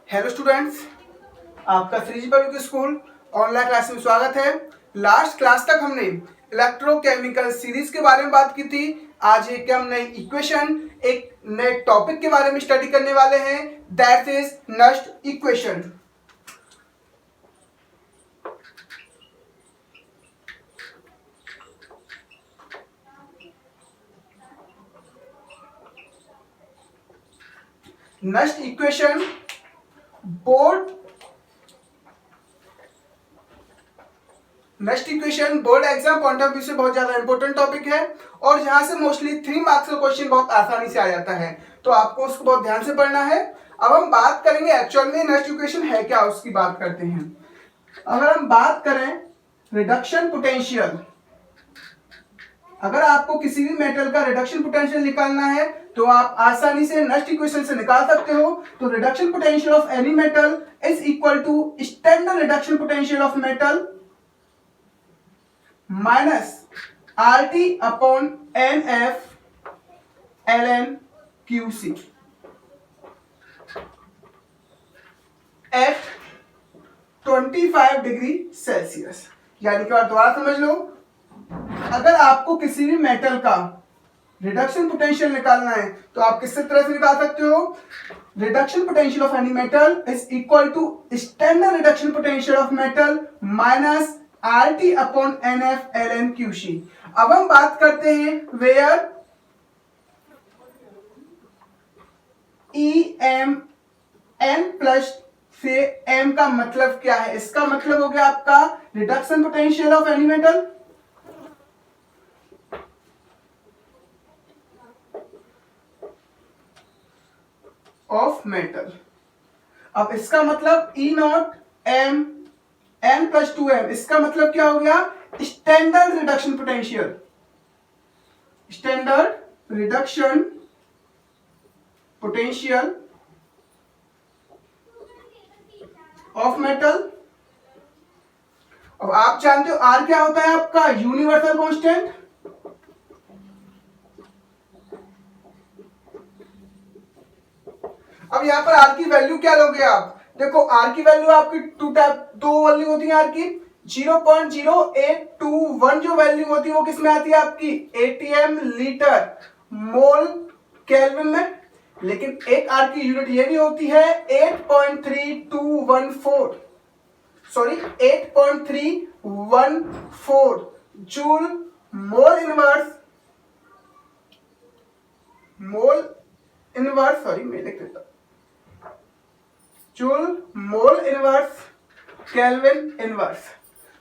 Hello students, आपका Shri public school online class में स्वागत है। लास्ट क्लास तक हमने इलेक्ट्रोकेमिकल सीरीज के बारे में बात की थी। आज एक हम नई इक्वेशन, एक नए टॉपिक के बारे में स्टडी करने वाले हैं, that is Nernst equation. Nernst equation board exam point of view से बहुत ज्यादा इंपॉर्टेंट टॉपिक है और जहां से मोस्टली 3 मार्क्स का क्वेश्चन बहुत आसानी से आ जाता है, तो आपको उसको बहुत ध्यान से पढ़ना है। अब हम बात करेंगे एक्चुअल में नस्ट इक्वेशन है क्या, उसकी बात करते हैं। अगर हम बात करें रिडक्शन पोटेंशियल, अगर आपको किसी भी मेटल का रिडक्शन पोटेंशियल निकालना है तो आप आसानी से नस्ट इक्वेशन से निकाल सकते हो। तो reduction potential of any metal is equal to standard reduction potential of metal minus RT upon NF ln QC at 25 degree Celsius. यानी कि दोबारा समझ लो, अगर आपको किसी भी मेटल का रिडक्शन पोटेंशियल निकालना है तो आप किस तरह से निकाल सकते हो। Reduction potential of any metal is equal to standard reduction potential of metal minus RT upon NF ln QC। अब हम बात करते हैं वेयर EM N प्लस से M का मतलब क्या है। इसका मतलब हो गया आपका reduction potential of any metal of metal. अब इसका मतलब E not M N plus 2M, इसका मतलब क्या हो गया standard reduction potential, standard reduction potential of metal. अब आप जानते हो R क्या होता है आपका यूनिवर्सल कांस्टेंट। अब यहां पर R की वैल्यू क्या लोगे आप, देखो R की वैल्यू आपकी दो वैल्यू होती है R की। 0.0821 जो वैल्यू होती है वो किसमें आती है आपकी ATM लीटर मोल केल्विन में। लेकिन एक R की यूनिट ये भी होती है 8.3214, sorry 8.314 joule mole inverse, sorry मैं लिख देता, joule mole inverse kelvin inverse.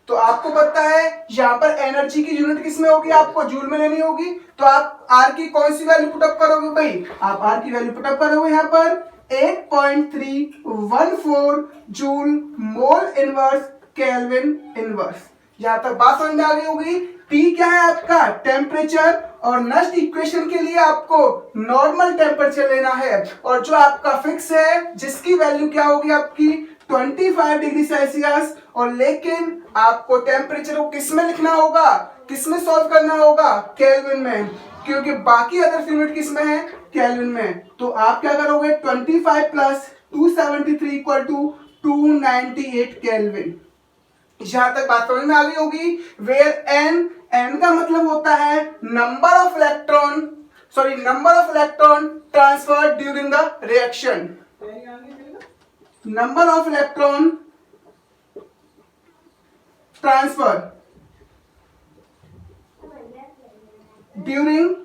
तो आपको पता है यहां पर एनर्जी की यूनिट किसमें होगी, आपको जूल में लेनी होगी। तो आप R की कौन सी वैल्यू पुटअप करोगे भाई, आप R की वैल्यू पुटअप करोगे यहां पर 8.314 joule mole inverse kelvin inverse. यहां तक बात समझ में आ गई होगी। T क्या है आपका टेम्परेचर, और नस्ट इक्वेशन के लिए आपको नॉर्मल टेम्परेचर लेना है, और जो आपका फिक्स है जिसकी वैल्यू क्या होगी आपकी 25 डिग्री सेल्सियस। और लेकिन आपको टेम्परेचर को किस में लिखना होगा, किस में सॉल्व करना होगा, केल्विन में, क्योंकि बाकी अदर यूनिट किस में है, केल्विन में। तो आप क्या करोगे 25 प्लस 273 इक्वल टू 298 केल्विन। यहां तक बात समझ में आ गई होगी। वेयर n का मतलब होता है number of electron transfer during the reaction, number of electron transfer during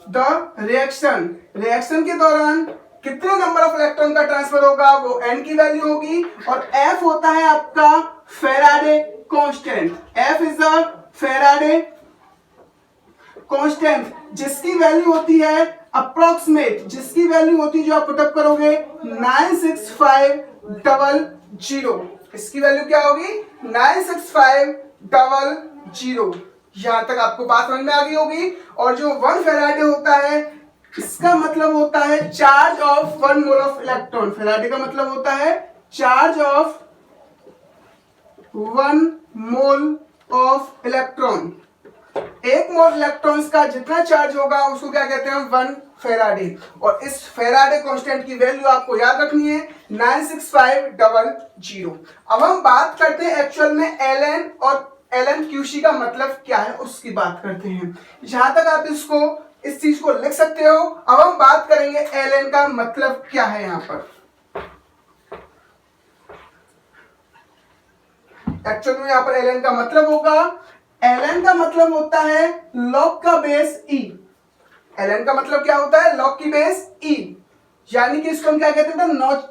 the reaction के दौरान कितने नंबर ऑफ इलेक्ट्रॉन का ट्रांसफर होगा, वो n की वैल्यू होगी। और f होता है आपका Faraday constant, f is the Faraday constant जिसकी वैल्यू होती है अप्रोक्सीमेट, जिसकी वैल्यू होती है जो आप पुटअप करोगे 96500। इसकी वैल्यू क्या होगी 96500। यहां तक आपको बात समझ में आ गई होगी। और जो 1 फेराडे होता है इसका मतलब होता है charge of 1 mole of electron. Faraday का मतलब होता है charge of 1 mole of electron. एक मोल इलेक्ट्रॉन्स का जितना चार्ज होगा उसको क्या कहते हैं, 1 फेराडे। और इस फेराडे कांस्टेंट की वैल्यू आपको याद रखनी है 96500। अब हम बात करते हैं एक्चुअल में एलएन और एलएन क्यूसी का मतलब क्या है उसकी बात करते हैं। जहां तक आप इसको इस चीज को लिख सकते हो। अब हम बात करेंगे एलएन का मतलब क्या है। यहां पर एक्चुअल में यहां पर एलएन का मतलब होगा, एलएन का मतलब होता है लॉग का बेस ई। एलएन का मतलब क्या होता है, लॉग की बेस ई, यानी कि इसको हम क्या कहते हैं,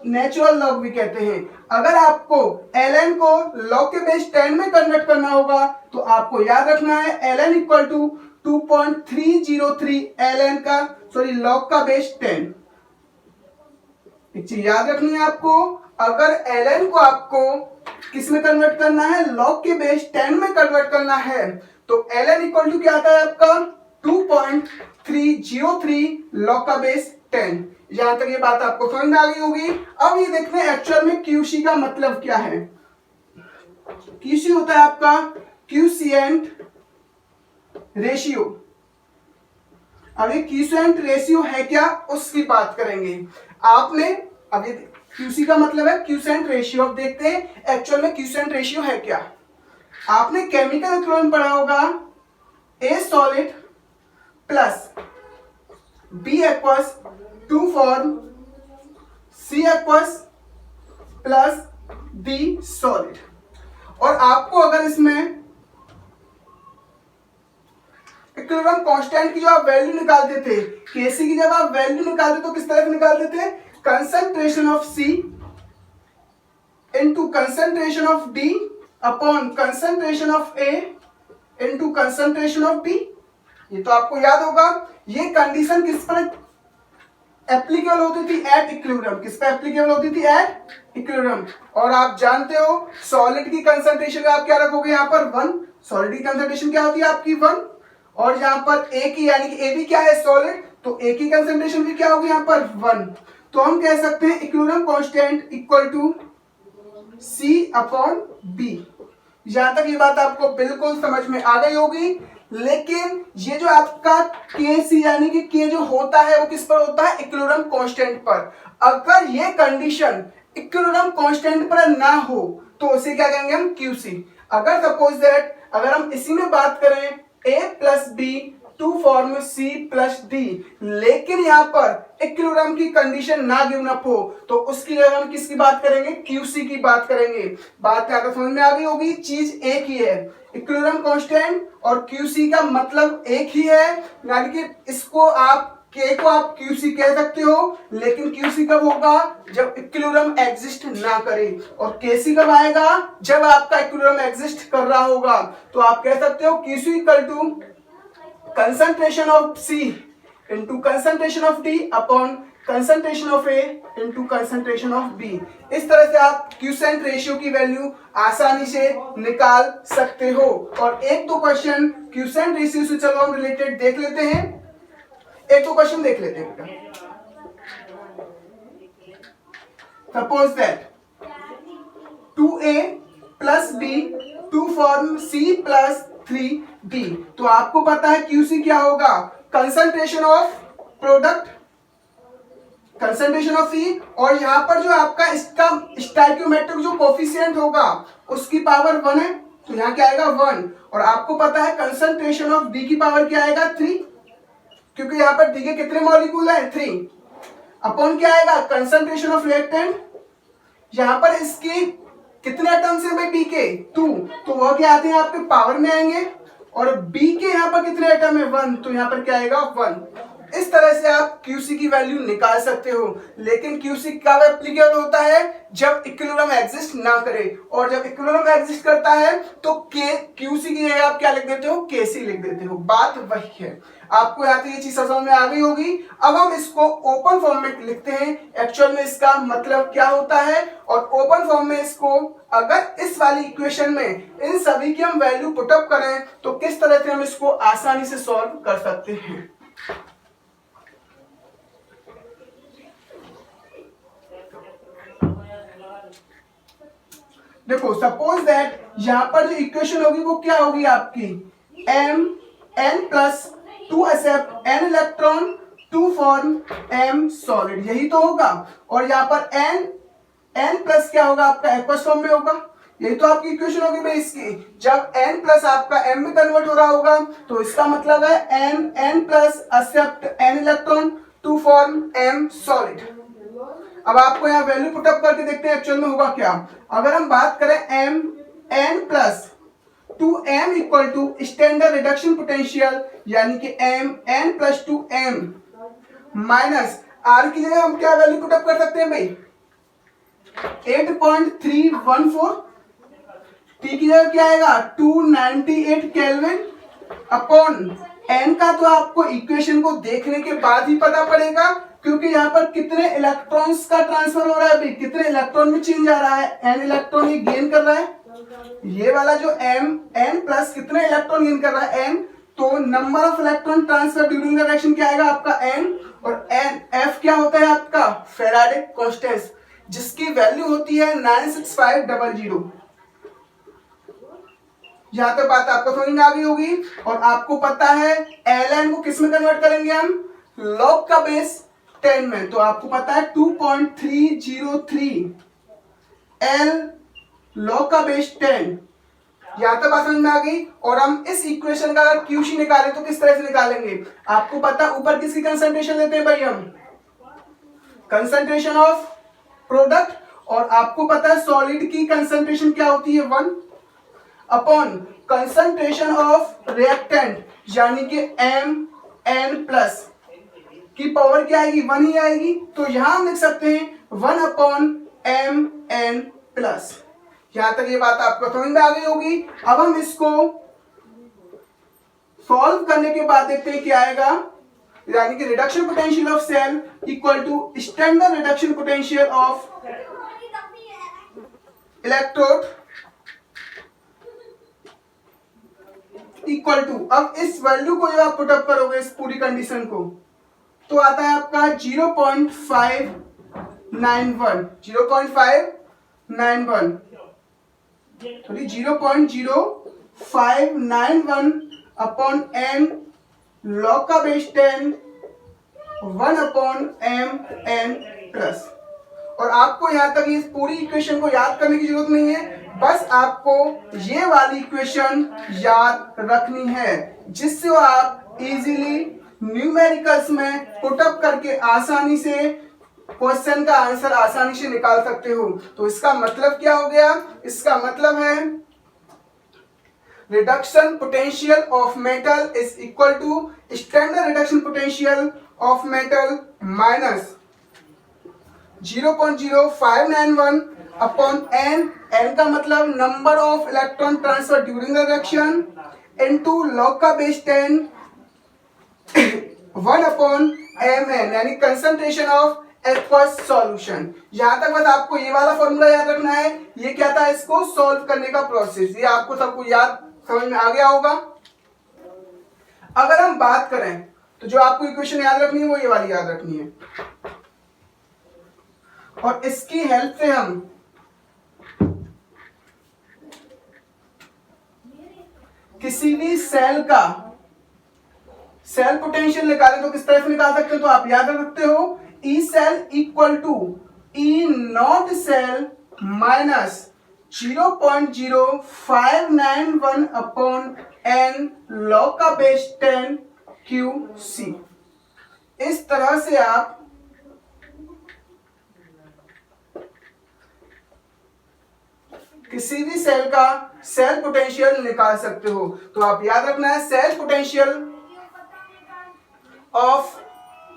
नेचुरल लॉग भी कहते हैं। अगर आपको एलएन को लॉग के बेस 10 में कन्वर्ट करना होगा तो आपको याद रखना है एलएन इक्वल टू 2.303 एलएन का लॉग का बेस 10। एक चीज याद रखनी है आपको, अगर एलएन को आपको किस में कन्वर्ट करना है, लॉग के बेस 10 में कन्वर्ट करना है तो एलएन इक्वल टू क्या आता है आपका 2.303 लॉग का बेस 10। यहां तक ये बात आपको समझ में आ गई होगी। अब ये देखते हैं एक्चुअल में क्यूसी का मतलब क्या है। क्यूसी होता है आपका क्यूसिएंट रेशियो। अब ये क्यूसिएंट रेशियो है क्या उसकी बात करेंगे। आपने अभी क्यूसी का मतलब है क्यूसेंट रेशियो। अब देखते हैं एक्चुअल में क्यूसेंट रेशियो है क्या। आपने केमिकल इक्विलिब्रियम पढ़ा होगा, A solid plus B aqueous to form C aqueous plus D solid. और आपको अगर इसमें इक्विलिब्रियम कांस्टेंट की जो आप वैल्यू निकालते थे, केसी की जब आप वैल्यू निकालते तो किस तरह से निकालते थे, concentration of C into concentration of D upon concentration of A into concentration of B। ये तो आपको याद होगा। ये कंडीशन किस पर एप्लीकेबल होती थी, एट इक्विलिब्रियम। किस पर एप्लीकेबल होती थी, एट इक्विलिब्रियम। और आप जानते हो सॉलिड की कंसंट्रेशन आप क्या रखोगे यहाँ पर 1। सॉलिड की कंसंट्रेशन क्या होती है आपकी 1। और यहाँ पर ए की यानी कि ए भी क्या है सॉलिड, तो ए की कंसंट्रेशन भी क्या होगी यहाँ पर 1। तो हम कह सकते हैं equilibrium constant equal to C upon B. यहां तक ये बात आपको बिल्कुल समझ में आ गई होगी। लेकिन ये जो आपका के सी यानी कि के जो होता है वो किस पर होता है, इक्विलिब्रियम कांस्टेंट पर। अगर ये कंडीशन इक्विलिब्रियम कांस्टेंट पर ना हो तो उसे क्या कहेंगे हम, क्यूसी। अगर सपोज दैट अगर हम इसी में बात करें A plus B to form C plus D, लेकिन यहां पर इक्विलिब्रियम की कंडीशन ना गिवन अप हो तो उसकी जगह हम किसकी बात करेंगे, क्यूसी की बात करेंगे। बात क्या समझ में आ गई होगी, चीज एक ही है। इक्विलिब्रियम कांस्टेंट और क्यूसी का मतलब एक ही है, यानी कि इसको आप के को आप क्यूसी कह सकते हो, लेकिन क्यूसी कब होगा, जब इक्विलिब्रियम एग्जिस्ट ना करे। और केसी कब आएगा, जब आपका इक्विलिब्रियम एग्जिस्ट कर रहा होगा। तो आप कह सकते हो QC equal to concentration of C into concentration of D upon concentration of A into concentration of B। इस तरह से आप क्यूसेंट रेशियो की वैल्यू आसानी से निकाल सकते हो। और एक दो क्वेश्चन क्यूसेंट रेशियो से चलो हम रिलेटेड देख लेते हैं। एक दो क्वेश्चन देख लेते हैं। Suppose that 2A plus B to form C plus 3D। तो आपको पता है क्यूसी क्या होगा, concentration of product, concentration of C, और यहां पर जो आपका इसका स्टोइकियोमेट्रिक जो कोफिशिएंट होगा उसकी पावर 1 है, तो यहां क्या आएगा 1। और आपको पता है कंसंट्रेशन ऑफ डी की पावर क्या आएगा 3, क्योंकि यहां पर डी के कितने मॉलिक्यूल हैं 3। अपॉन क्या आएगा, कंसंट्रेशन ऑफ रिएक्टेंट, यहां पर इसकी कितने एटम्स हैं भाई बी के 2, तो वह क्या आते हैं आपके पावर में आएंगे। और बी के यहाँ पर कितने एटम है 1, तो यहाँ पर क्या आएगा 1। इस तरह से आप क्यूसी की वैल्यू निकाल सकते हो। लेकिन क्यूसी कब एप्लीकेबल होता है, जब इक्विलिब्रियम एग्जिस्ट ना करे। और जब इक्विलिब्रियम एग्जिस्ट करता है तो के क्यूसी की जगह आप क्या लिख देते हो, केसी लिख देते हो। बात वही है। आपको यहाँ तक ये चीज समझ में आ गई होगी। अब हम इसको ओपन फॉर्म में लिखते हैं, एक्चुअल में इसका मतलब क्या होता है। और ओपन फॉर्म में इसको अगर इस वाली इक्वेशन में इन सभी की हम वैल्यू पुटअप करें तो किस तरह से हम इसको आसानी से सॉल्व कर सकते हैं। देखो सपोज दैट यहां पर जो इक्वेशन होगी वो क्या होगी आपकी, m n plus two accept n electron to form m solid, यही तो होगा। और यहाँ पर n प्लस क्या होगा आपका एक्वस फॉर्म में होगा, यही तो आपकी इक्वेशन होगी भाई इसकी। जब n प्लस आपका m में कन्वर्ट हो रहा होगा तो इसका मतलब है n plus accept n electron to form m solid. अब आपको यहाँ वैल्यू पुटअप करके देखते हैं एक्चुअल में होगा क्या। अगर हम बात करें n plus two m equal to standard reduction potential, यानी कि n plus two m minus r की जगह हम क्या वैल्यू पुटअप कर सकते हैं भाई 8.314, T की जगह क्या आएगा 298 केल्विन अपॉन n का तो आपको इक्वेशन को देखने के बाद ही पता पड़ेगा, क्योंकि यहाँ पर कितने इलेक्ट्रॉन्स का ट्रांसफर हो रहा है भाई, कितने इलेक्ट्रॉन में चेंज आ रहा है, n इलेक्ट्रॉन ये गेन कर रहा है। ये वाला जो n प्लस कितने इलेक्ट्रॉन गेन कर रहा है n, तो number of electron transfer during the reaction क्या आएगा आपका n, और n f क्या होता है आपका फैराडे कांस्टेंट, जिसकी वैल्यू होती है 96500। यहां तक बात आपको समझ में आ गई होगी। और आपको पता है ln को किस में कन्वर्ट करेंगे हम, लॉग का बेस 10 में, तो आपको पता है 2.303 l लॉग का बेस 10। यहां तक बात समझ में आ गई। और हम इस इक्वेशन का अगर क्यूसी निकालें तो किस तरह से निकालेंगे, आपको पता है ऊपर किसकी कंसंट्रेशन लेते हैं भाई हम, कंसंट्रेशन ऑफ प्रोडक्ट, और आपको पता है सॉलिड की कंसंट्रेशन क्या होती है 1 अपॉन कंसंट्रेशन ऑफ रिएक्टेंट, यानी कि mn प्लस की पावर क्या आएगी 1 ही आएगी। तो यहां हम लिख सकते हैं 1 अपॉन mn प्लस। यहां तक ये बात आपको समझ में आ गई होगी। अब हम इसको सॉल्व करने के बाद देखते हैं क्या आएगा, यानी कि reduction potential of cell equal to standard reduction potential of electrode equal to, अब इस वैल्यू को जब आप पुटअप करोगे इस पूरी कंडीशन को, तो आता है आपका 0.0591 अपॉन n लॉग का बेस 10 1 अपॉन mn प्लस। और आपको यहां तक इस पूरी इक्वेशन को याद करने की जरूरत नहीं है, बस आपको ये वाली इक्वेशन याद रखनी है, जिससे आप इजीली न्यूमेरिकल्स में पुटअप करके आसानी से क्वेश्चन का आंसर आसानी से निकाल सकते हो। तो इसका मतलब क्या हो गया, इसका मतलब है reduction potential of metal is equal to standard reduction potential of metal minus 0.0591 upon n, n का मतलब number of electron transfer during the reaction, into log का बेस 10 1 अपॉन mn, यानी कंसंट्रेशन ऑफ एक्वस सॉल्यूशन। यहां तक बस आपको ये वाला फॉर्मूला याद रखना है। ये क्या था, इसको सॉल्व करने का प्रोसेस, ये आपको सबको याद समझ में आ गया होगा। अगर हम बात करें तो जो आपको इक्वेशन याद रखनी है वो ये वाली याद रखनी है, और इसकी हेल्प से हम किसी भी सेल का सेल पोटेंशियल निकालें तो किस तरह से निकाल सकते हो, तो आप याद रख सकते हो E cell equal to E naught cell minus 0.0591 upon n log का बेस 10 QC। इस तरह से आप किसी भी सेल का सेल पोटेंशियल निकाल सकते हो। तो आप याद रखना है cell potential of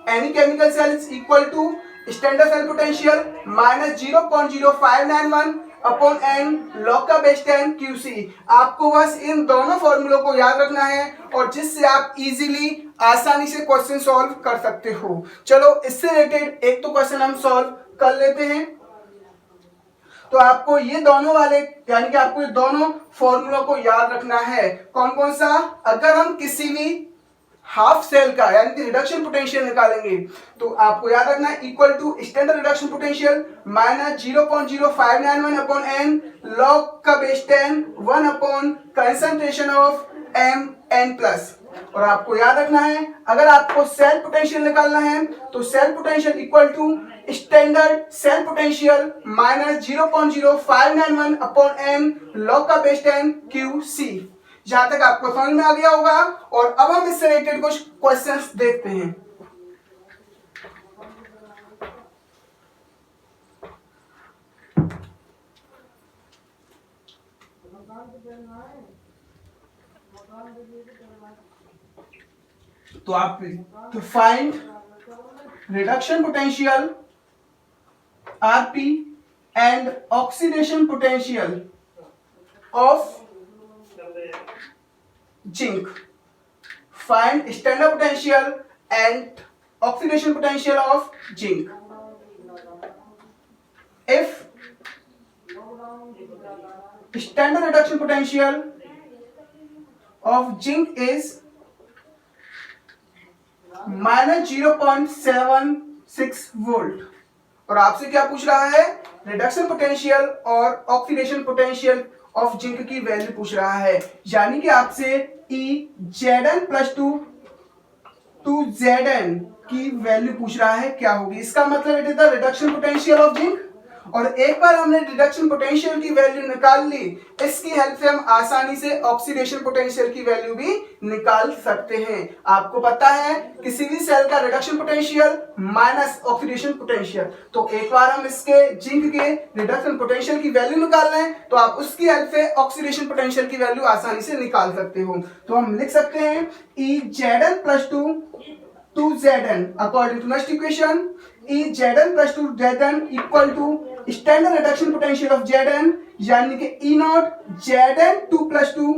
any chemical cell is equal to standard cell potential minus 0.0591 upon n log का बेस 10 QC। आपको बस इन दोनों फॉर्मूलों को याद रखना है, और जिससे आप इजीली आसानी से क्वेश्चन सॉल्व कर सकते हो। चलो इससे रिलेटेड एक तो क्वेश्चन हम सॉल्व कर लेते हैं। तो आपको ये दोनों वाले, यानी कि आपको ये दोनों फॉर्मूलों को याद रखना है। कौन कौन सा, अगर हम किसी भी हाफ सेल का यानी कि रिडक्शन पोटेंशियल निकालेंगे तो आपको याद रखना है equal to standard reduction potential minus 0.0591 upon n log का base 10 1 upon concentration of mn plus. और आपको याद रखना है, अगर आपको सेल पोटेंशियल निकालना है तो cell potential equal to standard cell potential minus 0.0591 upon N log का बेस 10 QC। जहां तक आपको समझ में आ गया होगा। और अब हम इससे रिलेटेड कुछ क्वेश्चंस देखते हैं। तो आप तो find reduction potential RP and oxidation potential of zinc. Find standard potential and oxidation potential of zinc. If standard reduction potential of zinc is minus 0.76 volt. और आपसे क्या पूछ रहा है, रिडक्शन पोटेंशियल और ऑक्सीडेशन पोटेंशियल ऑफ जिंक की value पूछ रहा है। यानी कि आपसे Zn प्लस टू Zn की वैल्यू पूछ रहा है, क्या होगी। इसका मतलब it is the reduction potential of zinc. और एक बार हमने रिडक्शन पोटेंशियल की वैल्यू निकाल ली, इसकी हेल्प से हम आसानी से ऑक्सीडेशन पोटेंशियल की वैल्यू भी निकाल सकते हैं। आपको पता है किसी भी सेल का reduction potential minus oxidation potential. तो एक बार हम इसके जिंक के रिडक्शन पोटेंशियल की वैल्यू निकाल लें तो आप उसकी हेल्प से ऑक्सीडेशन पोटेंशियल की वैल्यू आसानी से निकाल सकते हो। तो हम लिख सकते हैं Zn plus two Zn according to next equation Zn plus two Zn equal to standard reduction potential of Zn, यानी कि E naught Zn 2 plus 2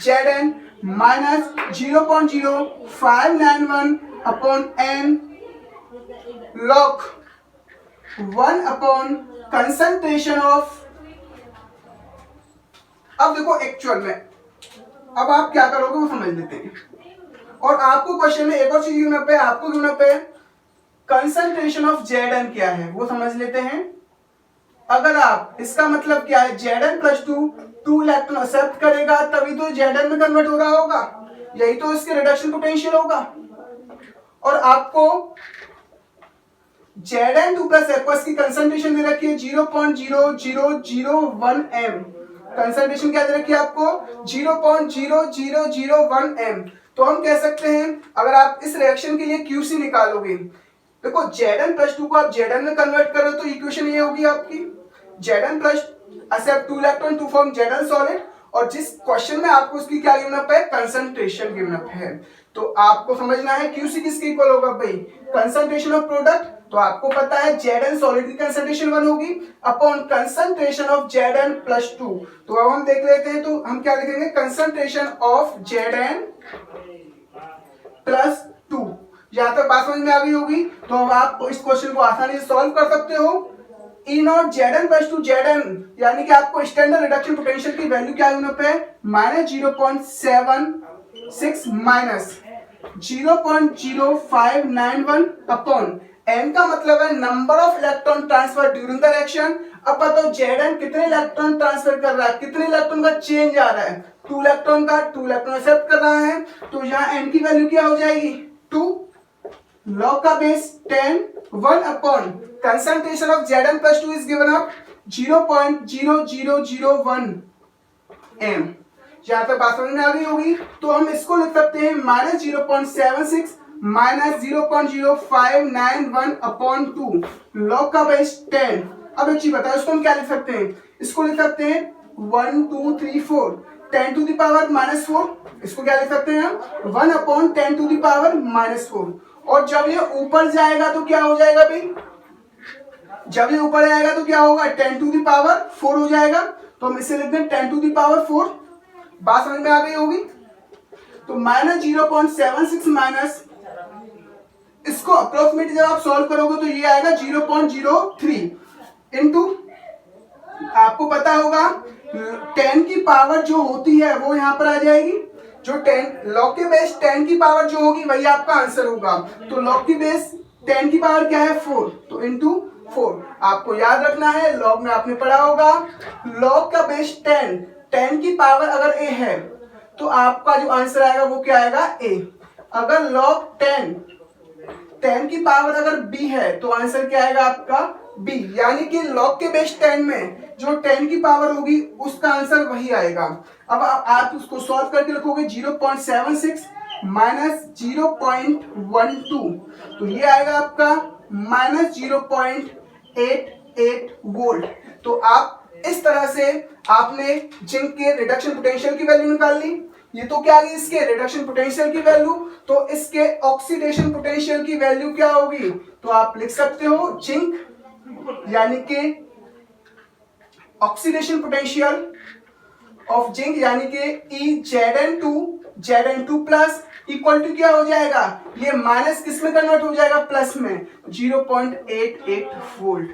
Zn minus 0.0591 upon n log 1 upon concentration of. अब देखो actual में अब आप क्या करोगे वो समझ लेते हैं। और आपको क्वेश्चन में एक और चीज गिवन पे आपको गिवन पे कंसंट्रेशन ऑफ Zn क्या है वो समझ लेते हैं। अगर आप इसका मतलब क्या है, Zn प्लस 2 इलेक्ट्रॉन एक्सेप्ट करेगा तभी तो Zn में कन्वर्ट हो रहा होगा, यही तो इसके रिडक्शन पोटेंशियल होगा। और आपको Zn 2 प्लस एक्वस की कंसंट्रेशन दे रखी है 0.0001 m। कंसंट्रेशन क्या दे रखी है आपको 0.0001 m। तो हम कह सकते हैं अगर आप इस रिएक्शन के लिए QC निकालोगे, देखो Zn प्लस 2 को आप Zn में कन्वर्ट करो तो इक्वेशन ये होगी आपकी Zn plus accept 2 electron to form Zn solid. और जिस क्वेश्चन में आपको उसकी क्या गिवन अप है, कंसंट्रेशन गिवन अप है। तो आपको समझना है QC किसके इक्वल होगा भाई, कंसंट्रेशन ऑफ प्रोडक्ट। तो आपको पता है Zn सॉलिड की कंसंट्रेशन 1 होगी upon concentration of Zn plus 2। तो अब हम देख लेते हैं, तो हम क्या लिखेंगे, कंसंट्रेशन ऑफ Zn प्लस 2। यहां तक बात समझ में आ गई होगी। तो अब आप इस क्वेश्चन को आसानी से सॉल्व कर सकते हो। E naught Zn plus 2 Zn, यानी कि आपको स्टैंडर्ड रिडक्शन पोटेंशियल की वैल्यू क्या यूनिट पे माइनस 0.76 माइनस 0.0591 अपॉन n का मतलब है number of electron transfer during the reaction. अब बताओ Zn कितने इलेक्ट्रॉन ट्रांसफर कर रहा है, कितने इलेक्ट्रॉन का चेंज आ रहा है, 2 इलेक्ट्रॉन का, 2 इलेक्ट्रॉन एक्सेप्ट कर रहा है। तो यहाँ n की वैल्यू क्या हो जाएगी, 2 log का base 10 1 upon concentration of Zn plus 2 is given up 0.0001 m। यहां तक बात समझ में आ गई होगी। तो हम इसको लिख सकते हैं माइनस 0.76 माइनस 0.0591 अपॉन 2 log का बेस 10। अब एक चीज बताओ, इसको हम क्या लिख सकते हैं, इसको लिख सकते हैं 1 2 3 4 10 टू द पावर माइनस 4। इसको क्या लिख सकते हैं हम 1 upon 10 to the power minus 4। और जब ये ऊपर जाएगा तो क्या हो जाएगा भाई, जब ये ऊपर आएगा तो क्या होगा, 10 टू द पावर 4 हो जाएगा। तो हम इसे लिखते हैं 10 टू द पावर 4। बात समझ में आ गई होगी। तो माइनस 0.76 माइनस इसको अप्रोक्सीमेट जब आप सॉल्व करोगे तो ये आएगा 0.03 इनटू, आपको पता होगा 10 की पावर जो होती है वो यहां पर आ जाएगी। जो 10 लॉग के बेस 10 की पावर जो होगी वही आपका आंसर होगा। तो लॉग की बेस 10 की पावर क्या है 4, तो इनटू 4। आपको याद रखना है, लॉग में आपने पढ़ा होगा लॉग का बेस 10 की पावर अगर a है तो तो आपका जो आंसर आएगा वो क्या आएगा, ए। अगर log 10 की पावर अगर b है तो आंसर क्या आएगा आपका b, यानी कि log के बेस 10 में जो 10 की पावर होगी उसका आंसर वही आएगा। अब आप उसको सॉल्व करके लिखोगे 0.76 माइनस 0.12, तो ये आएगा आपका माइनस 0.88 वोल्ट। तो आप इस तरह से आपने जिंक के रिडक्शन पोटेंशियल की वैल्यू निकाल ली। ये तो क्या आ गई इसके रिडक्शन पोटेंशियल की वैल्यू, तो इसके ऑक्सीडेशन पोटेंशियल की वैल्यू क्या होगी, तो आप लिख सकते हो जिंक यानी कि ऑक्सीडेशन पोटेंशियल ऑफ जिंक यानी कि Zn2 प्लस इक्वल टू क्या हो जाएगा, ये माइनस किस में कन्वर्ट हो जाएगा, प्लस में 0.88 वोल्ट।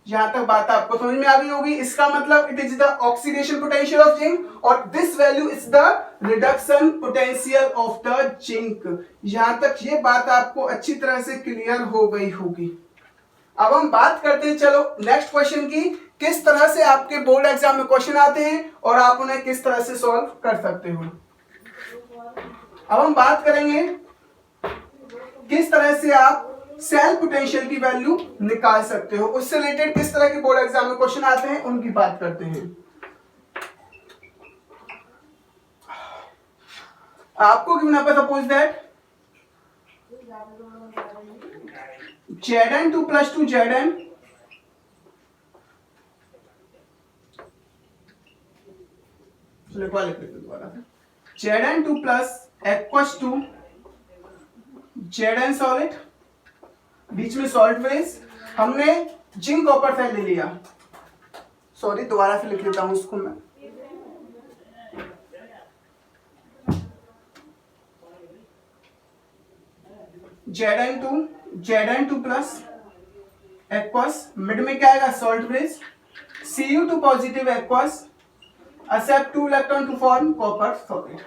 यहां तक बात आपको समझ में आ गई होगी। इसका मतलब it is the oxidation potential of zinc और this value is the reduction potential of the zinc. यहां तक ये बात आपको अच्छी तरह से क्लियर हो गई होगी। अब हम बात करते हैं चलो नेक्स्ट क्वेश्चन की, किस तरह से आपके बोर्ड एग्जाम में क्वेश्चन आते हैं और आप उन्हें किस तरह से सॉल्व कर सकते हो। अब हम बात करेंगे किस तरह से आप सेल पोटेंशियल की वैल्यू निकाल सकते हो, उससे रिलेटेड किस तरह के बोर्ड एग्जाम में क्वेश्चन आते हैं उनकी बात करते हैं। आपको गिवन पे suppose that Zn2 plus 2 Zn लिखवा लेते हैं दोबारा से, Zn2 plus aqueous to Zn solid, बीच में सॉल्ट फेज, हमने जिंक कॉपर सेल ले लिया। सॉरी दोबारा से लिख लेता हूं उसको मैं, Zn2 प्लस एक्वस, मिड में क्या आएगा salt phase, Cu2 positive aqueous, accept 2 electron to form copper solid.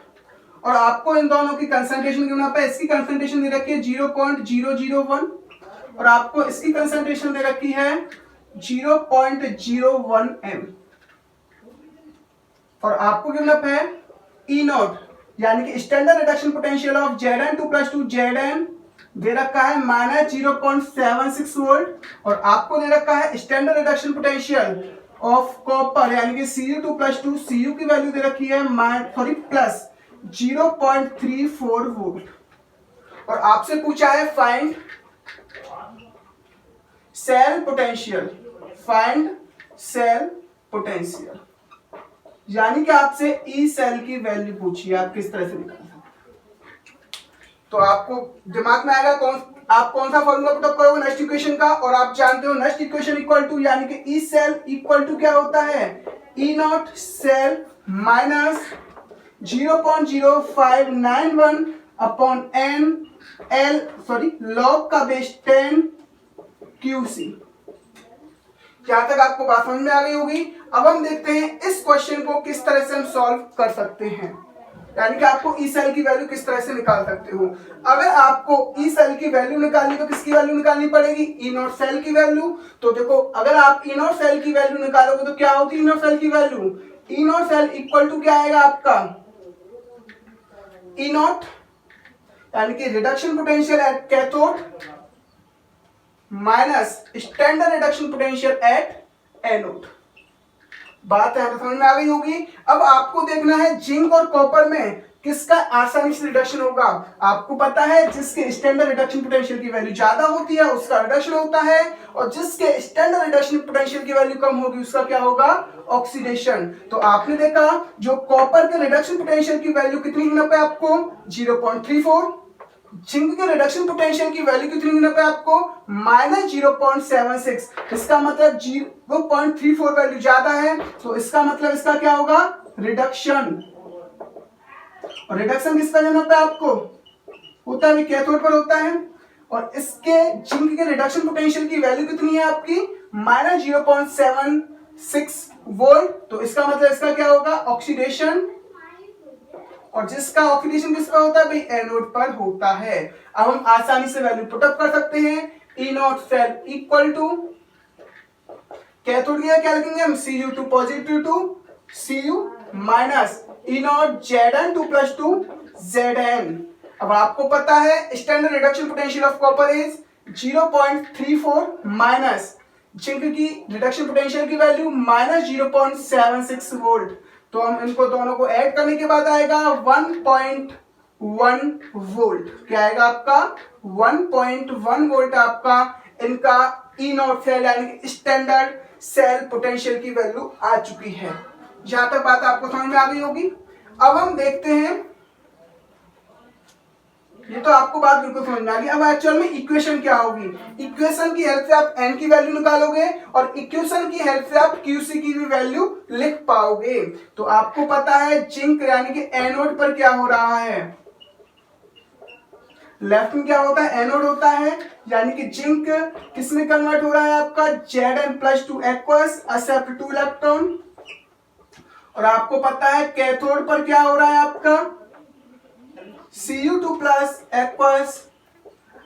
और आपको इन दोनों की कंसंट्रेशन गिवन पे, इसकी कंसंट्रेशन दे रखी है 0.001 और आपको इसकी कंसंट्रेशन दे रखी है 0.01 m और आपको गिवन अप है E नॉट यानी कि standard reduction potential of Zn2 plus 2 Zn दे रखा है माइनस 0.76 वोल्ट और आपको दे रखा है standard reduction potential of copper यानी कि Cu2 प्लस 2 Cu की वैल्यू दे रखी है प्लस 0.34 वोल्ट और आपसे पूछा है find cell potential, find cell potential यानी कि आपसे ई सेल की वैल्यू पूछी है, आप किस तरह से निकाल सकते। तो आपको दिमाग में आएगा आप कौन सा फॉर्मूला पुट अप करोगे नेक्स्ट इक्वेशन का, और आप जानते हो नेक्स्ट इक्वेशन इक्वल टू यानी कि ई सेल इक्वल टू क्या होता है, E naught cell minus 0.0591 upon N L log का बेस 10 QC। यहां तक आपको बात समझ में आ गई होगी। अब हम देखते हैं इस क्वेश्चन को किस तरह से हम सॉल्व कर सकते हैं, यानी कि आपको ई सेल की वैल्यू किस तरह से निकाल सकते हो। अगर आपको ई सेल की वैल्यू निकालनी तो किसकी वैल्यू निकालनी पड़ेगी, ई नॉट सेल की वैल्यू। तो देखो अगर आप ई नॉट सेल की वैल्यू निकालोगे तो क्या होगी ई नॉट सेल की value, E naught cell equal to क्या आएगा आपका ई नॉट यानी कि reduction potential at cathode minus standard reduction potential at anode. बात है समझ में आ गई होगी। अब आपको देखना है जिंक और कॉपर में किसका आसानी से रिडक्शन होगा। आपको पता है जिसके स्टैंडर्ड रिडक्शन पोटेंशियल की वैल्यू ज्यादा होती है उसका रिडक्शन होता है, और जिसके स्टैंडर्ड रिडक्शन पोटेंशियल की वैल्यू कम होगी उसका क्या होगा, ऑक्सीडेशन। तो आपने देखा जो कॉपर के रिडक्शन पोटेंशियल की वैल्यू कितनी गिनना पे आपको 0.34, जिंक के रिडक्शन पोटेंशियल की वैल्यू कितनी गिनना पे आपको माइनस 0.76। इसका मतलब 0.34 वैल्यू ज्यादा है, तो इसका मतलब इसका क्या होगा रिडक्शन। और रिडक्शन किस पर जाना पे आपको होता है कैथोड पर होता है, और इसके जिंक के रिडक्शन पोटेंशियल की वैल्यू कितनी है आपकी माइनस 0.76 वोल्ट। तो इसका मतलब इसका क्या होगा ऑक्सीडेशन, और जिसका ऑक्सीडेशन किस पर होता है भाई एनोड पर होता है। अब हम आसानी से वैल्यू पुटअप कर सकते हैं, E naught cell equal to cathode क्या लिखेंगे हम Cu2 positive to Cu minus E naught Zn 2 + 2 Zn। अब आपको पता है standard reduction potential of copper is 0.34 minus zinc की रिडक्शन पोटेंशियल की वैल्यू माइनस 0.76 वोल्ट। तो हम इनको दोनों को ऐड करने के बाद आएगा 1.1 वोल्ट। क्या आएगा आपका 1.1 वोल्ट आपका इनका ई नॉट सेल यानी स्टैंडर्ड सेल पोटेंशियल की वैल्यू आ चुकी है। जहां तक बात आपको समझ में आ गई होगी। अब हम देखते हैं, ये तो आपको बात बिल्कुल समझ में आ गई। अब एक्चुअल में इक्वेशन क्या होगी, इक्वेशन की हेल्प से आप एन की वैल्यू निकालोगे और इक्वेशन की हेल्प से आप क्यूसी की भी वैल्यू लिख पाओगे। तो आपको पता है जिंक यानी कि एनोड पर क्या हो रहा है, लेफ्ट में क्या होता है, एनोड होता है, यानी कि जिंक किस में कन्वर्ट हो रहा है आपका Zn+2 एक्वस एक्सेप्ट 2 इलेक्ट्रॉन। और आपको पता है कैथोड पर क्या हो रहा है आपका Cu2 plus aqueous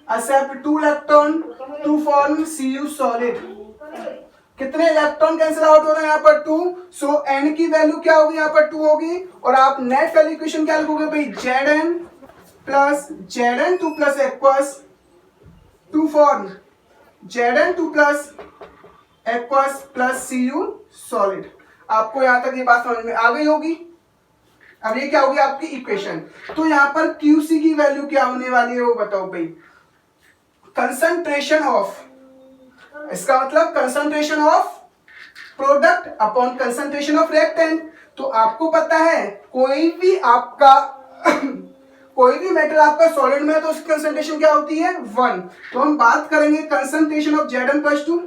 accept 2 electron to form Cu solid. कितने इलेक्ट्रॉन कैंसिल आउट हो रहे हैं यहाँ पर 2। सो एन की वैल्यू क्या होगी यहाँ पर 2 होगी। और आप नेट वैल्यू इक्वेशन क्या लिखोगे भाई, Zn+Zn2 plus aqueous to form Zn2 plus aqueous plus Cu solid. आपको यहां तक ये बात समझ में आ गई होगी। अब ये क्या होगी आपकी इक्वेशन। तो यहां पर क्यूसी की वैल्यू क्या होने वाली है वो बताओ भाई, कंसंट्रेशन ऑफ, इसका मतलब concentration of product upon concentration of reactant. तो आपको पता है कोई भी आपका कोई भी मेटल आपका सॉलिड में है तो उसकी कंसंट्रेशन क्या होती है 1। तो हम बात करेंगे कंसंट्रेशन ऑफ Zn+2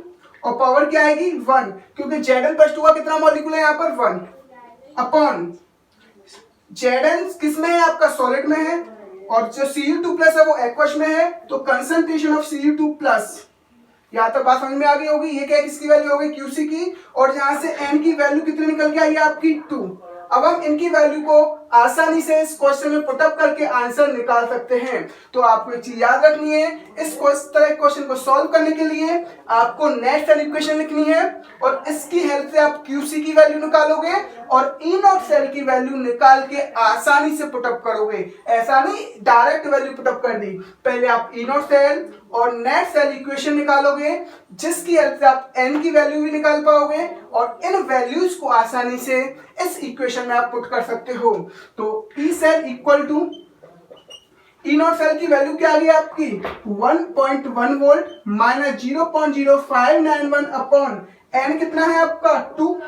और पावर क्या आएगी 1, क्योंकि Zn+2 का कितना मॉलिक्यूल है यहाँ पर 1 अपॉन Zn किस में है आपका सॉलिड में है और जो Cu2 प्लस है वो एक्वस में है। तो कंसंट्रेशन ऑफ Cu2 प्लस, यहाँ तक बात समझ में आ गई होगी। ये क्या किसकी वैल्यू होगी क्यूसी की, और यहां से एन की वैल्यू कितनी निकल के आई आपकी 2। अब हम इनकी वैल्यू को आसानी से इस क्वेश्चन में पुटअप करके आंसर निकाल सकते हैं। तो आपको एक चीज याद रखनी है, इस तरह क्वेश्चन को सॉल्व करने के लिए आपको नेट सेल इक्वेशन लिखनी है और इसकी हेल्प से आप क्यूसी की वैल्यू निकालोगे और ई नॉट सेल की वैल्यू निकाल के आसानी से पुटअप करोगे। ऐसा नहीं डायरेक्ट वैल्यू पुटअप कर दी, पहले आप ई नॉट सेल और नेट सेल इक्वेशन निकालोगे जिसकी हेल्प से आप एन की वैल्यू भी निकाल पाओगे और इन वैल्यूज को आसानी से इस इक्वेशन में आप पुट कर सकते हो। तो E cell equal to E naught cell की वैल्यू क्या आ गई आपकी 1.1 वोल्ट माइनस 0.0591 अपॉन एन कितना है आपका 2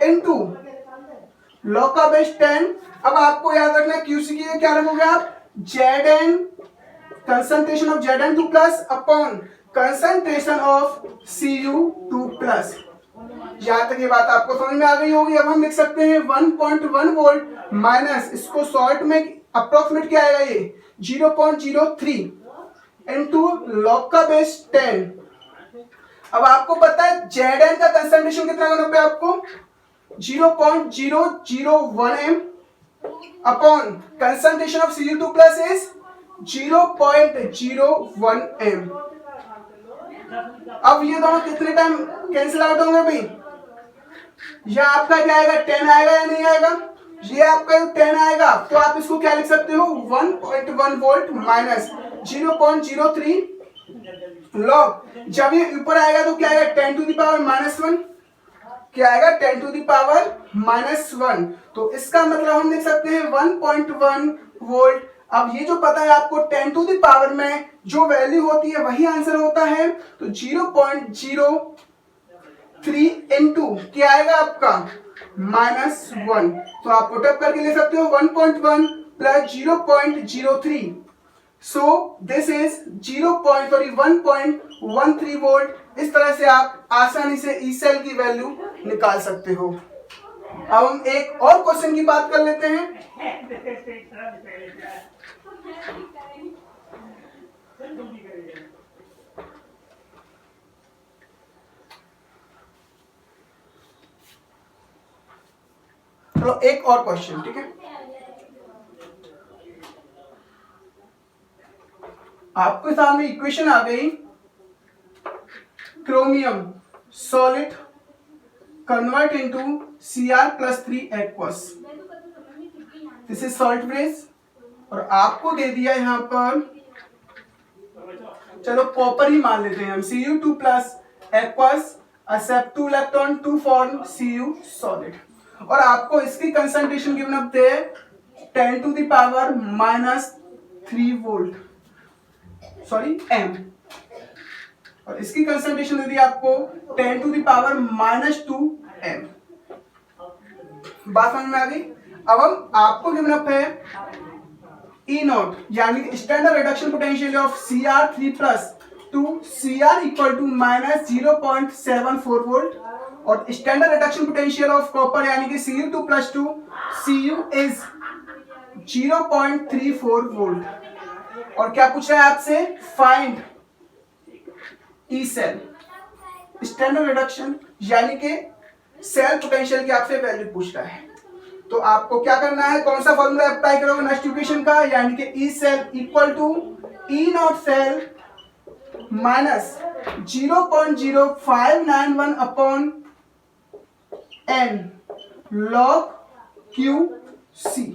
इनटू लॉग का बेस 10। अब आपको याद रखना है क्यूसी की क्या रखोगे आप Zn concentration of Zn2 plus upon concentration of Cu2 plus. यहां तक ये बात आपको समझ में आ गई होगी। अब हम लिख सकते हैं 1.1 वोल्ट माइनस इसको शॉर्ट में अप्रोक्सीमेट क्या आएगा ये 0.03 इनटू लॉग का बेस 10। अब आपको पता है Zn का कंसंट्रेशन कितना करना पे आपको 0.001 m upon concentration of Cu2 plus is 0.01 m। अब ये दोनों कितने टाइम कैंसिल आउट होंगे भाई, ये आपका क्या आएगा 10 आएगा या नहीं आएगा, ये आपका 10 आएगा। तो आप इसको क्या लिख सकते हो 1.1 वोल्ट माइनस 0.03 लॉग। जब ये ऊपर आएगा तो क्या आएगा 10 टू द पावर -1, क्या आएगा 10 टू द पावर -1। तो इसका मतलब हम लिख सकते हैं 1.1 वोल्ट। अब ये जो पता है आपको 10 टू द पावर में जो वैल्यू होती है वही आंसर होता है। तो 0.03 इनटू क्या आएगा आपका -1। तो आप पुटअप करके ले सकते हो 1.1 plus 0.03। So this is 1.13 volt. इस तरह से आप आसानी से ई सेल की वैल्यू निकाल सकते हो। अब हम एक और क्वेश्चन की बात कर लेते हैं। चलो एक और क्वेश्चन, ठीक है। आपके सामने इक्वेशन आ गई, chromium solid convert into Cr+3 aqueous. This is salt brace, और आपको दे दिया यहाँ पर, चलो कॉपर ही मान लेते हैं हम, Cu2 plus aqueous accept 2 electron to form Cu solid, और आपको इसकी कंसंट्रेशन गिवन अप दे 10 to the power -3 volt, sorry m, और इसकी कंसंट्रेशन दे दी आपको 10 टू द पावर -2 m। बात समझ में आ गई। अब हम आपको गिवन अप है E नॉट, यानी standard reduction potential of Cr3 plus to Cr equal to -0.74 volt, और standard reduction potential of copper यानी कि Cu2 plus to Cu is 0.34 volt. और क्या पूछ रहा है आपसे, find E cell, standard reduction यानी कि सेल पोटेंशियल की आपसे वैल्यू पूछ रहा है। तो आपको क्या करना है, कौन सा फॉर्मूला अप्लाई करोगे नेक्स्ट इक्वेशन का, यानी कि E cell equal to E naught cell minus 0.0591 upon n log QC।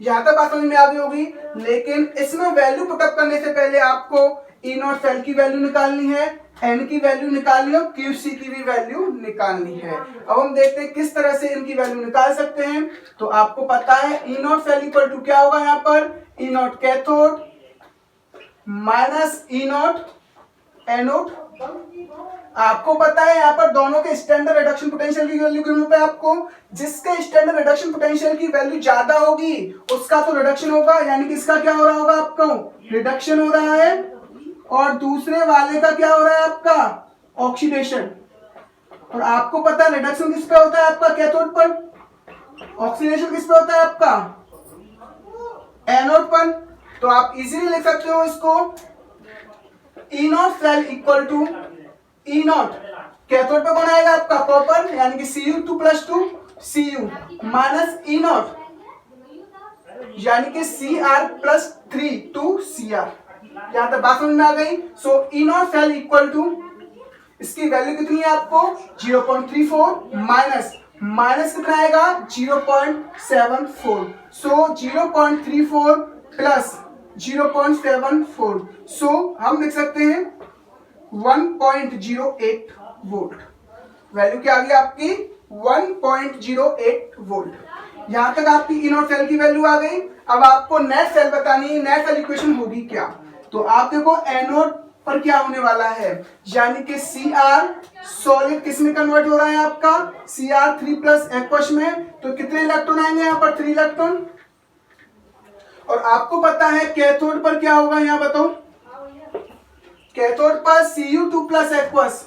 यहां तक बात समझ में आ गई होगी, लेकिन इसमें वैल्यू पुटअप करने से पहले आपको ई नॉट सेल की वैल्यू निकालनी है, n की वैल्यू निकालनी है, QC की भी वैल्यू निकालनी है। अब हम देखते हैं किस तरह से इनकी वैल्यू निकाल सकते हैं। तो आपको पता है E naught cell equal to क्या होगा, यहाँ पर E naught cathode minus E naught anode. आपको पता है यहाँ पर दोनों के स्टैंडर्ड रिडक्शन पोटेंशियल की वैल्यू गिवन पे, आपको जिसके स्टैंडर्ड रिडक्शन पोटेंशियल की वैल्यू ज्यादा होगी उसका तो रिडक्शन होगा, यानी कि इसका क्या हो रहा होगा, आपको रिडक्शन हो रहा है, और दूसरे वाले का क्या हो रहा है, आपका ऑक्सीडेशन। और आपको पता है रिडक्शन किस पे होता है, आपका कैथोड पर, ऑक्सीडेशन किस पे होता है, आपका एनोड पर। तो आप इजीली लिख सकते हो इसको, E naught cell equal to E naught cathode पे कौन आएगा, आपका कॉपर, यानी कि Cu2 plus to Cu minus E naught यानी कि Cr प्लस 3 टू Cr। यहां तक बात समझ में आ गई। सो ई नॉट सेल इक्वल टू, इसकी वैल्यू कितनी है आपको 0.34 माइनस कितना आएगा 0.74। सो 0.34 प्लस 0.74, सो हम लिख सकते हैं 1.08 वोल्ट। वैल्यू क्या आ गई आपकी 1.08 वोल्ट। यहां तक आपकी ई नॉट सेल की वैल्यू आ गई। अब आपको नेट सेल बतानी है, नेट सेल इक्वेशन होगी क्या। तो आप देखो एनोड पर क्या होने वाला है, यानी कि Cr सॉलिड किस में कन्वर्ट हो रहा है, आपका Cr3 प्लस एक्वस में। तो कितने इलेक्ट्रॉन आएंगे यहाँ पर 3 इलेक्ट्रॉन। और आपको पता है कैथोड पर क्या होगा, यहाँ बताओ, कैथोड पर Cu2 plus aqueous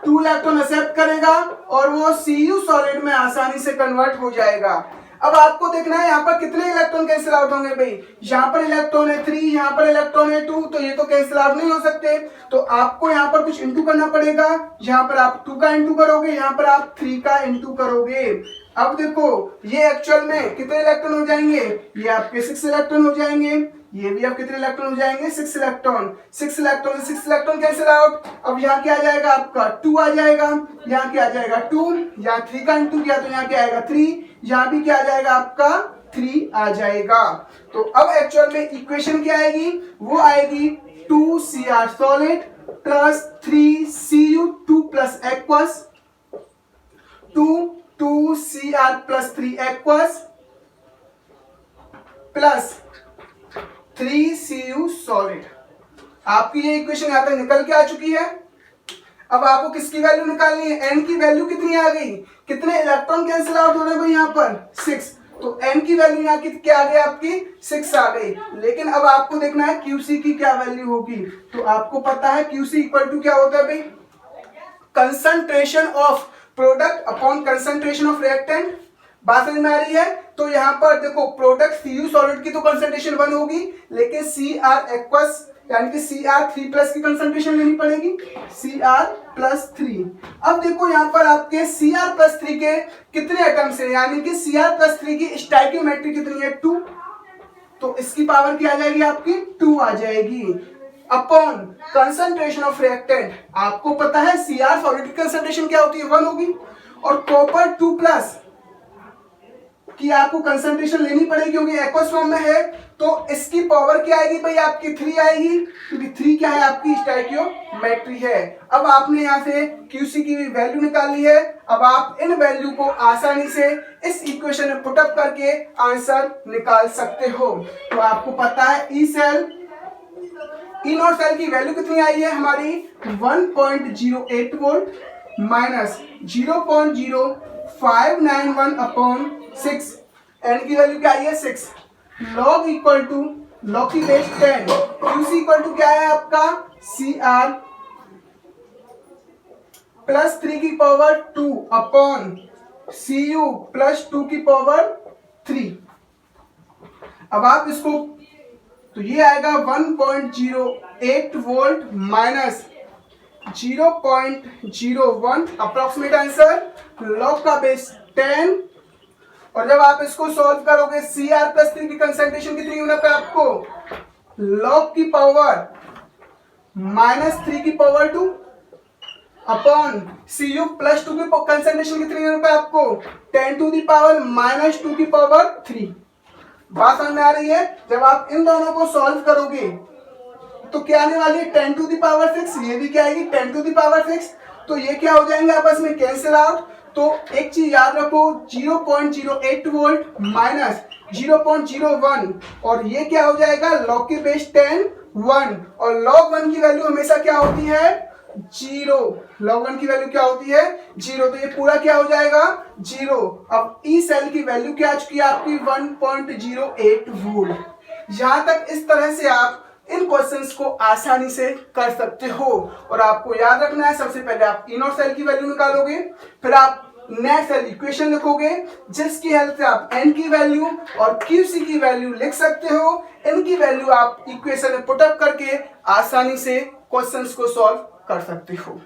2 electron accept करेगा और वो Cu सॉलिड में आसानी से कन्वर्ट हो जाएगा। अब आपको देखना है यहाँ पर कितने इलेक्ट्रॉन कैंसिल आउट होंगे भाई, यहाँ पर इलेक्ट्रॉन है 3, यहाँ पर इलेक्ट्रॉन है 2, तो ये तो कैंसिल आउट नहीं हो सकते। तो आपको यहाँ पर कुछ इंटू करना पड़ेगा, यहाँ पर आप 2 का इंटू करोगे, यहाँ पर आप 3 का इंटू करोगे। अब देखो ये एक्चुअल में कितने इलेक्ट्रॉन हो जाएंगे, ये आपके 6 इलेक्ट्रॉन हो जाएंगे, ये भी आप कितने इलेक्ट्रॉन हो जाएंगे 6 electron. 6 electron 6 electron cancel out. अब यहाँ क्या आ जाएगा आपका 2 आ जाएगा, यहाँ क्या आ जाएगा 2, यहाँ 3 का इंटू किया तो यहाँ क्या आएगा 3, यहाँ भी क्या आ जाएगा आपका 3 आ जाएगा। तो अब एक्चुअल में इक्वेशन क्या आएगी, वो आएगी 2Cr solid plus 3Cu2 plus aqueous 2Cr plus 3 aqueous plus 3Cu solid. आपकी ये इक्वेशन यहां तक निकल के आ चुकी है। अब आपको किसकी वैल्यू निकालनी है, n की वैल्यू कितनी आ गई, कितने इलेक्ट्रॉन कैंसिल आउट हो रहे हैं यहाँ पर 6। तो n की वैल्यू यहाँ की क्या आ गई आपकी 6 आ गई। लेकिन अब आपको देखना है QC की क्या वैल्यू होगी। तो आपको पता है QC इक्वल टू क्या होता है भाई, concentration of product upon concentration of reactant. बात समझ में आ रही है। तो यहाँ पर देखो प्रोडक्ट Cu सॉलिड की तो कंसंट्रेशन 1 होगी, लेकिन Cr एक्वस यानी कि Cr3 प्लस की कंसंट्रेशन लेनी पड़ेगी, Cr+3। अब देखो यहाँ पर आपके Cr+3 के कितने एटम्स हैं, यानी कि Cr+3 की स्टोइकियोमेट्री कितनी है 2। तो इसकी पावर क्या आ जाएगी आपकी 2 आ जाएगी अपॉन कंसंट्रेशन ऑफ रिएक्टेंट। आपको पता है Cr सॉलिड की कंसंट्रेशन क्या होती है 1 होगी, और कॉपर 2 प्लस कि आपको कंसंट्रेशन लेनी पड़ेगी क्योंकि एक्वस फॉर्म में है, तो इसकी पावर क्या आएगी भाई, आपकी 3 आएगी, क्योंकि 3 क्या है, आपकी स्टोइकियोमेट्री है। अब आपने यहाँ से क्यूसी की वैल्यू निकाली है। अब आप इन वैल्यू को आसानी से इस इक्वेशन में पुटअप करके आंसर निकाल सकते हो। तो आपको पता है ई नॉट सेल की वैल्यू कितनी आई है हमारी, 1.08 वोल्ट माइनस 0.0591 अपॉन 6, एन की वैल्यू क्या आई है 6, लॉग इक्वल टू लॉग की बेस 10, क्यूसी इक्वल टू क्या है आपका सी आर प्लस 3 की power 2 upon C U plus 2 की पावर 3। अब आप इसको, तो ये आएगा 1.08 volt minus 0.01 approximate answer, log का बेस 10। और जब आप इसको सॉल्व करोगे सी आर प्लस 3 की कंसंट्रेशन कितनी होना पे आपको, लॉग की पावर माइनस 3 की power 2 upon C U plus 2 की कंसंट्रेशन कितनी होना पे आपको, 10 टू दी पावर माइनस 2 की पावर 3। बात समझ में आ रही है। जब आप इन दोनों को सॉल्व करोगे तो क्या आने वाली है, 10 टू दी पावर 6, ये भी क्या आएगी 10 टू दी पावर 6, तो ये क्या हो जाएंगे आपस में कैंसिल आउट। तो एक चीज याद रखो, 0.08 वोल्ट माइनस 0.01, और ये क्या हो जाएगा लॉग की बेस 10 1, और लॉग 1 की वैल्यू हमेशा क्या होती है 0, लॉग 1 की वैल्यू क्या होती है 0, तो ये पूरा क्या हो जाएगा 0। अब ई सेल की वैल्यू क्या आ चुकी है आपकी 1.08 वोल्ट। यहां तक इस तरह से आप इन क्वेश्चंस को आसानी से कर सकते हो। और आपको याद रखना है, सबसे पहले आप ई नॉट सेल की वैल्यू निकालोगे, फिर आप नेट सेल इक्वेशन लिखोगे, जिसकी हेल्प से आप एन की वैल्यू और क्यूसी की वैल्यू लिख सकते हो। इनकी वैल्यू आप इक्वेशन में पुटअप करके आसानी से क्वेश्चंस को सॉल्व कर सकते हो।